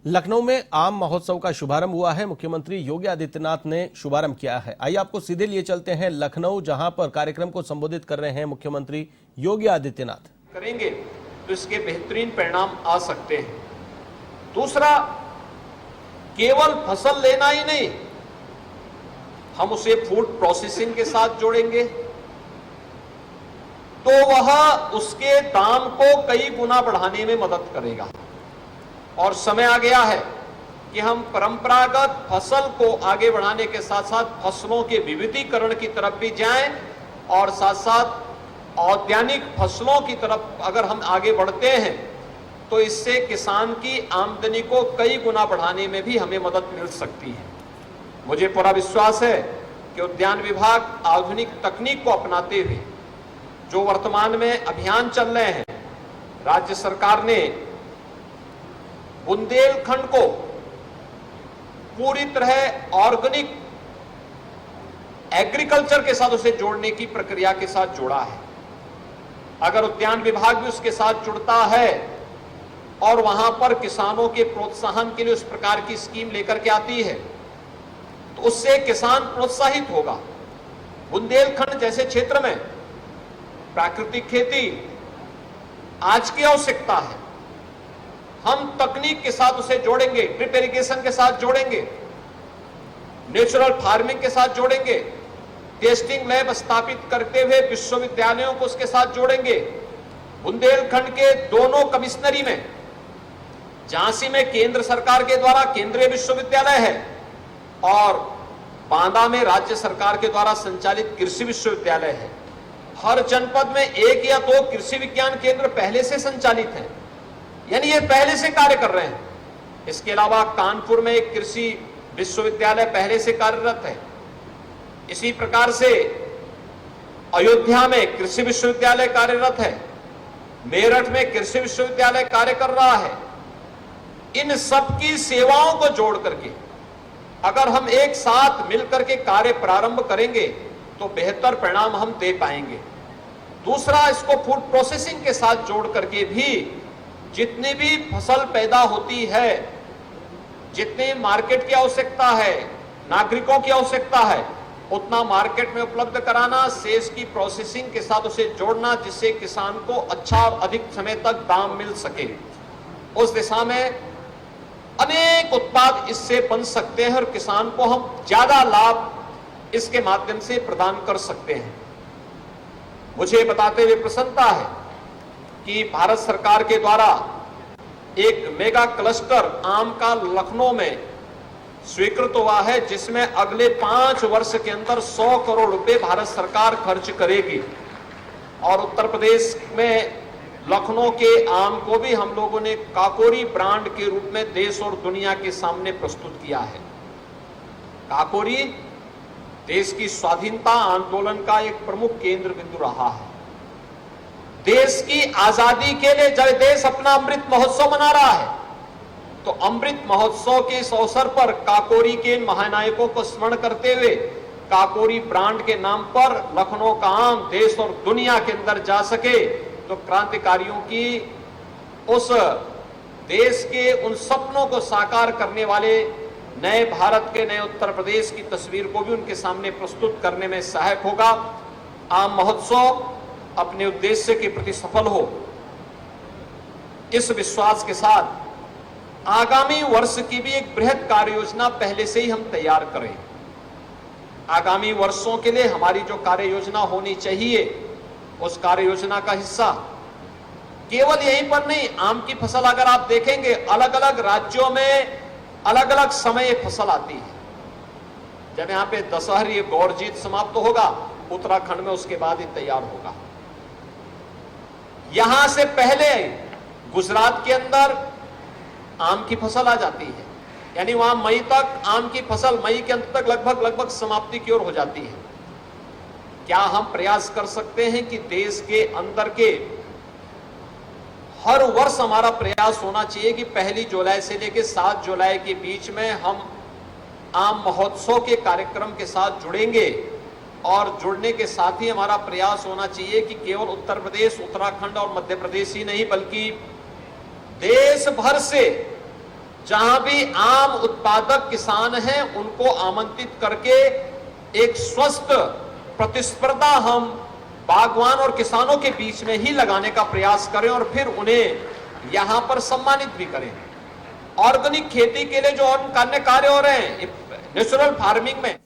लखनऊ में आम महोत्सव का शुभारंभ हुआ है। मुख्यमंत्री योगी आदित्यनाथ ने शुभारंभ किया है। आइए आपको सीधे लिए चलते हैं लखनऊ, जहां पर कार्यक्रम को संबोधित कर रहे हैं मुख्यमंत्री योगी आदित्यनाथ। करेंगे तो इसके बेहतरीन परिणाम आ सकते हैं। दूसरा, केवल फसल लेना ही नहीं, हम उसे फूड प्रोसेसिंग के साथ जोड़ेंगे तो वह उसके दाम को कई गुना बढ़ाने में मदद करेगा। और समय आ गया है कि हम परंपरागत फसल को आगे बढ़ाने के साथ साथ फसलों के विविधीकरण की तरफ भी जाएं और साथ साथ औद्यानिक फसलों की तरफ अगर हम आगे बढ़ते हैं तो इससे किसान की आमदनी को कई गुना बढ़ाने में भी हमें मदद मिल सकती है। मुझे पूरा विश्वास है कि उद्यान विभाग आधुनिक तकनीक को अपनाते हुए जो वर्तमान में अभियान चल रहे हैं, राज्य सरकार ने बुंदेलखंड को पूरी तरह ऑर्गेनिक एग्रीकल्चर के साथ उसे जोड़ने की प्रक्रिया के साथ जोड़ा है। अगर उद्यान विभाग भी उसके साथ जुड़ता है और वहां पर किसानों के प्रोत्साहन के लिए उस प्रकार की स्कीम लेकर के आती है तो उससे किसान प्रोत्साहित होगा। बुंदेलखंड जैसे क्षेत्र में प्राकृतिक खेती आज की आवश्यकता है, हम तकनीक के साथ उसे जोड़ेंगे, ड्रिप इरिगेशन के साथ जोड़ेंगे, नेचुरल फार्मिंग के साथ जोड़ेंगे, टेस्टिंग लैब स्थापित करते हुए विश्वविद्यालयों को उसके साथ जोड़ेंगे। बुंदेलखंड के दोनों कमिश्नरी में, झांसी में केंद्र सरकार के द्वारा केंद्रीय विश्वविद्यालय है और बांदा में राज्य सरकार के द्वारा संचालित कृषि विश्वविद्यालय है। हर जनपद में 1 या 2 कृषि विज्ञान केंद्र पहले से संचालित हैं, यानी ये पहले से कार्य कर रहे हैं। इसके अलावा कानपुर में एक कृषि विश्वविद्यालय पहले से कार्यरत है। इसी प्रकार से अयोध्या में कृषि विश्वविद्यालय कार्यरत है, मेरठ में कृषि विश्वविद्यालय कार्य कर रहा है। इन सब की सेवाओं को जोड़ करके अगर हम एक साथ मिलकर के कार्य प्रारंभ करेंगे तो बेहतर परिणाम हम दे पाएंगे। दूसरा, इसको फूड प्रोसेसिंग के साथ जोड़ करके भी जितनी भी फसल पैदा होती है, जितनी मार्केट की आवश्यकता है, नागरिकों की आवश्यकता है, उतना मार्केट में उपलब्ध कराना, शेष की प्रोसेसिंग के साथ उसे जोड़ना जिससे किसान को अच्छा और अधिक समय तक दाम मिल सके। उस दिशा में अनेक उत्पाद इससे बन सकते हैं और किसान को हम ज्यादा लाभ इसके माध्यम से प्रदान कर सकते हैं। मुझे बताते हुए प्रसन्नता है कि भारत सरकार के द्वारा एक मेगा क्लस्टर आम का लखनऊ में स्वीकृत हुआ है, जिसमें अगले 5 वर्ष के अंदर 100 करोड़ रुपए भारत सरकार खर्च करेगी और उत्तर प्रदेश में लखनऊ के आम को भी हम लोगों ने काकोरी ब्रांड के रूप में देश और दुनिया के सामने प्रस्तुत किया है। काकोरी देश की स्वाधीनता आंदोलन का एक प्रमुख केंद्र बिंदु रहा है। देश की आजादी के लिए जब देश अपना अमृत महोत्सव मना रहा है तो अमृत महोत्सव के इस अवसर पर काकोरी के महानायकों को स्मरण करते हुए काकोरी ब्रांड के नाम पर लखनऊ का आम देश और दुनिया के अंदर जा सके तो क्रांतिकारियों की उस देश के उन सपनों को साकार करने वाले नए भारत के, नए उत्तर प्रदेश की तस्वीर को भी उनके सामने प्रस्तुत करने में सहायक होगा। आम महोत्सव अपने उद्देश्य के प्रति सफल हो, इस विश्वास के साथ आगामी वर्ष की भी एक बृहद कार्य योजना पहले से ही हम तैयार करें। आगामी वर्षों के लिए हमारी जो कार्य योजना होनी चाहिए, उस कार्य योजना का हिस्सा केवल यहीं पर नहीं, आम की फसल अगर आप देखेंगे अलग अलग राज्यों में अलग अलग समय फसल आती है। जब यहाँ पे दशहरी गौरजीत समाप्त तो होगा, उत्तराखंड में उसके बाद ही तैयार होगा। यहां से पहले गुजरात के अंदर आम की फसल आ जाती है, यानी वहां मई तक आम की फसल, मई के अंत तक लगभग समाप्ति की ओर हो जाती है। क्या हम प्रयास कर सकते हैं कि देश के अंदर के हर वर्ष हमारा प्रयास होना चाहिए कि 1 जुलाई से लेकर 7 जुलाई के बीच में हम आम महोत्सव के कार्यक्रम के साथ जुड़ेंगे और जुड़ने के साथ ही हमारा प्रयास होना चाहिए कि केवल उत्तर प्रदेश, उत्तराखंड और मध्य प्रदेश ही नहीं बल्कि देश भर से जहां भी आम उत्पादक किसान हैं उनको आमंत्रित करके एक स्वस्थ प्रतिस्पर्धा हम बागवान और किसानों के बीच में ही लगाने का प्रयास करें और फिर उन्हें यहां पर सम्मानित भी करें। ऑर्गेनिक खेती के लिए जो अन्य कार्य हो रहे हैं नेचुरल फार्मिंग में